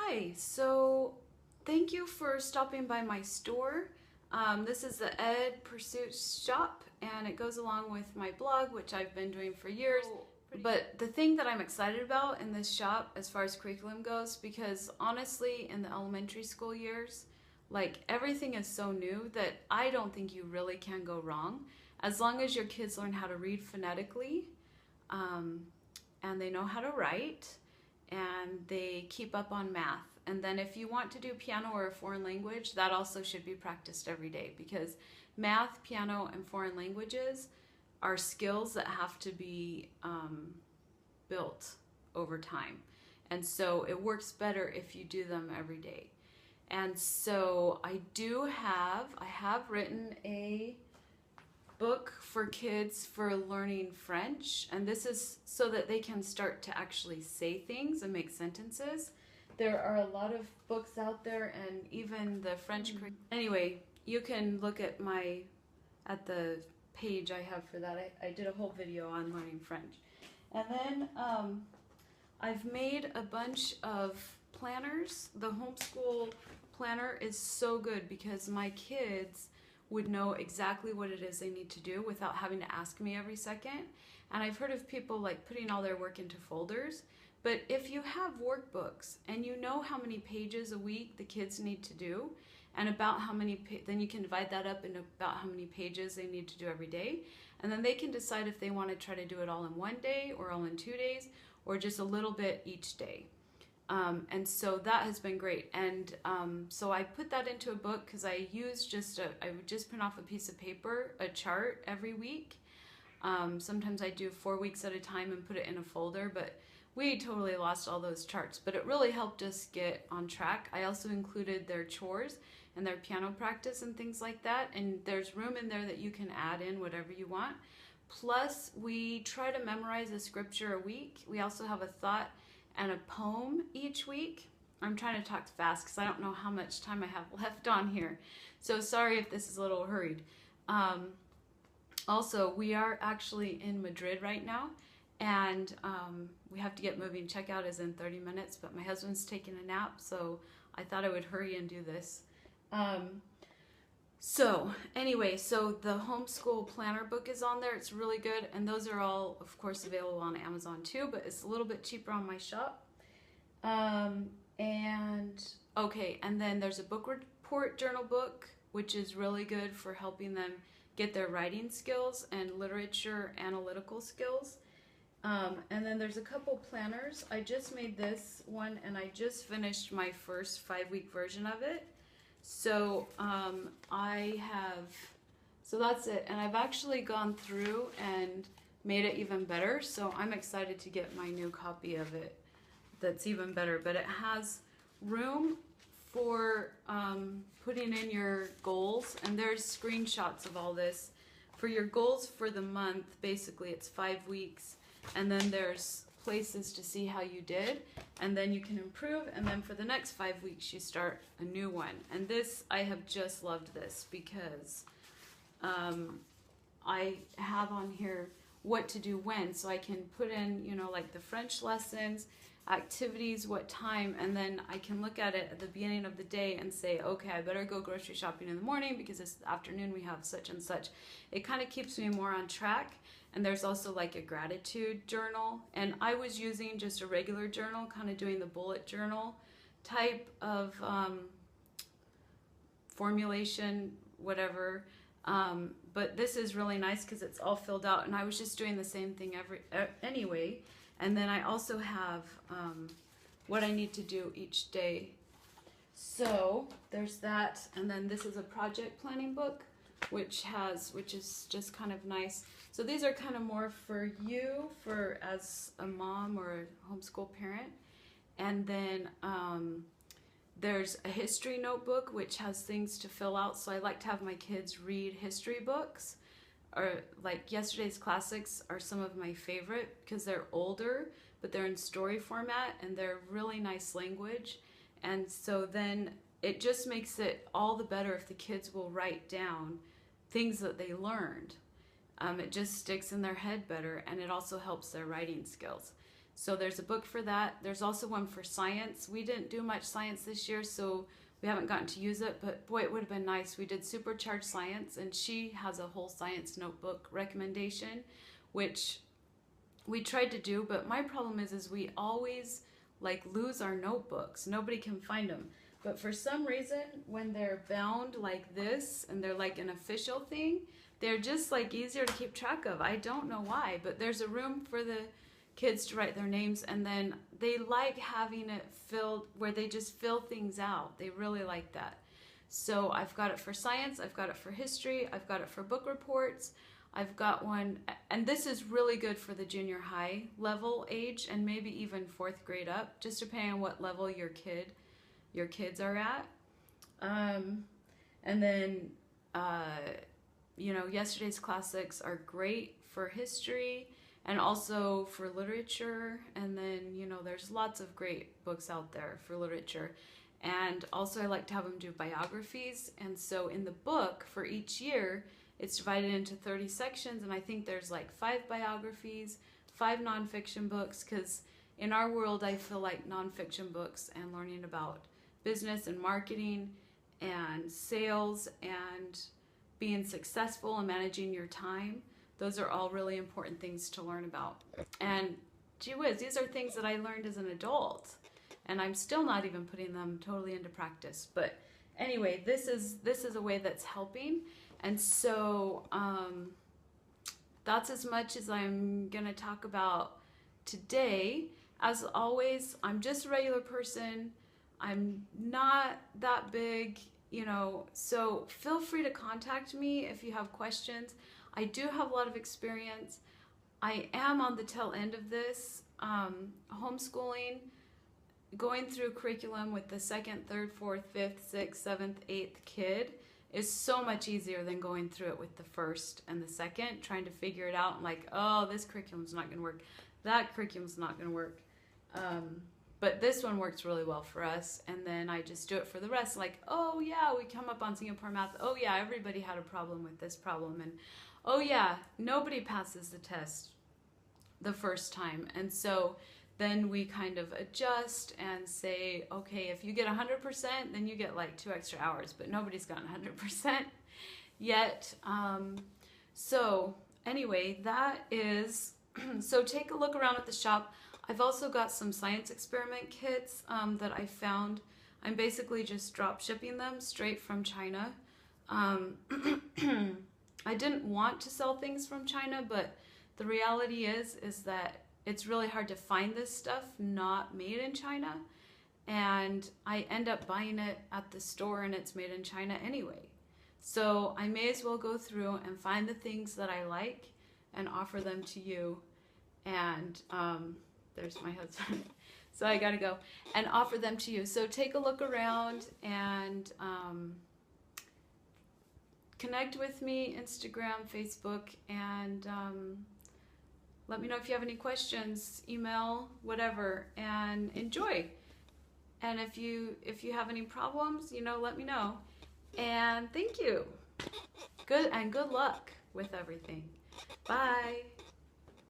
Hi, so thank you for stopping by my store. This is the Ed Pursuit shop, and it goes along with my blog, which I've been doing for years. But the thing that I'm excited about in this shop, as far as curriculum goes, because honestly, in the elementary school years, like everything is so new that I don't think you really can go wrong. As long as your kids learn how to read phonetically, um, and they know how to write, and they keep up on math. And then if you want to do piano or a foreign language, that also should be practiced every day, because math, piano, and foreign languages are skills that have to be built over time. And so it works better if you do them every day. And so I have written a book for kids for learning French, and this is so that they can start to actually say things and make sentences. There are a lot of books out there, and even the French. Anyway, you can look at the page I have for that. I did a whole video on learning French. And then I've made a bunch of planners. The homeschool planner is so good because my kids would know exactly what it is they need to do without having to ask me every second. And I've heard of people like putting all their work into folders. But if you have workbooks and you know how many pages a week the kids need to do, and about how many, then you can divide that up into about how many pages they need to do every day. And then they can decide if they want to try to do it all in one day or all in 2 days or just a little bit each day. And so that has been great. And so I put that into a book because I would just print off a piece of paper, a chart every week. Sometimes I do 4 weeks at a time and put it in a folder, but we totally lost all those charts. But it really helped us get on track. I also included their chores and their piano practice and things like that. And there's room in there that you can add in whatever you want. Plus, we try to memorize a scripture a week. We also have a thought and a poem each week. I'm trying to talk fast because I don't know how much time I have left on here. So sorry if this is a little hurried. Also, we are actually in Madrid right now, and we have to get moving. Checkout is in 30 minutes, but my husband's taking a nap, so I thought I would hurry and do this. So anyway, so the homeschool planner book is on there. It's really good, and those are all, of course, available on Amazon too, but it's a little bit cheaper on my shop. And okay, and then there's a book report journal book, which is really good for helping them get their writing skills and literature analytical skills. And then there's a couple planners. I just made this one, and I just finished my first 5-week version of it. So so that's it. And I've actually gone through and made it even better. So I'm excited to get my new copy of it that's even better. But it has room for putting in your goals. And there's screenshots of all this. For your goals for the month, basically it's 5 weeks. And then there's places to see how you did, and then you can improve, and then for the next 5 weeks you start a new one. And this, I have just loved this because I have on here what to do when, so I can put in, you know, like the French lessons, activities, what time, and then I can look at it at the beginning of the day and say, okay, I better go grocery shopping in the morning because this afternoon we have such and such. It kind of keeps me more on track. And there's also like a gratitude journal, and I was using just a regular journal, kind of doing the bullet journal type of formulation, whatever. But this is really nice because it's all filled out, and I was just doing the same thing anyway. And then I also have what I need to do each day. So there's that, and then this is a project planning book, which is just kind of nice. So these are kind of more for you, for as a mom or a homeschool parent. And then there's a history notebook, which has things to fill out. So I like to have my kids read history books. Or like Yesterday's Classics are some of my favorite because they're older, but they're in story format and they're really nice language. And so then it just makes it all the better if the kids will write down things that they learned. It just sticks in their head better, and it also helps their writing skills. So there's a book for that. There's also one for science. We didn't do much science this year, so we haven't gotten to use it, but boy, it would have been nice. We did Supercharged Science, and she has a whole science notebook recommendation, which we tried to do, but my problem is we always like lose our notebooks. Nobody can find them. But for some reason, when they're bound like this and they're like an official thing, they're just like easier to keep track of. I don't know why, but there's a room for the kids to write their names, and then they like having it filled where they just fill things out. They really like that. So I've got it for science, I've got it for history, I've got it for book reports, I've got one, and this is really good for the junior high level age and maybe even 4th grade up, just depending on what level your kids are at. And then you know, yesterday's classics are great for history and also for literature. And then, you know, there's lots of great books out there for literature. And also I like to have them do biographies. And so in the book for each year, it's divided into 30 sections. And I think there's like 5 biographies, 5 nonfiction books, because in our world, I feel like nonfiction books and learning about business and marketing and sales and being successful and managing your time, those are all really important things to learn about. And gee whiz, these are things that I learned as an adult, and I'm still not even putting them totally into practice. But anyway, this is a way that's helping. And so that's as much as I'm gonna talk about today. As always, I'm just a regular person. I'm not that big, you know, so feel free to contact me if you have questions. I do have a lot of experience. I am on the tail end of this, homeschooling, going through curriculum with the 2nd, 3rd, 4th, 5th, 6th, 7th, 8th kid is so much easier than going through it with the 1st and the 2nd, trying to figure it out and like, oh, this curriculum's not gonna work. That curriculum's not gonna work. But this one works really well for us, and then I just do it for the rest. Like, oh yeah, we come up on Singapore math. Oh yeah, everybody had a problem with this problem, and oh yeah, nobody passes the test the first time. And so then we kind of adjust and say, okay, if you get 100%, then you get like 2 extra hours, but nobody's gotten 100% yet. So anyway, that is, so take a look around at the shop. I've also got some science experiment kits that I found. I'm basically just drop shipping them straight from China. I didn't want to sell things from China, but the reality is that it's really hard to find this stuff not made in China. And I end up buying it at the store and it's made in China anyway. So I may as well go through and find the things that I like and offer them to you. And there's my husband. So I gotta go and offer them to you. So take a look around and connect with me, Instagram, Facebook, and let me know if you have any questions, email, whatever, and enjoy. And if you have any problems, you know, let me know. And thank you. Good luck with everything. Bye.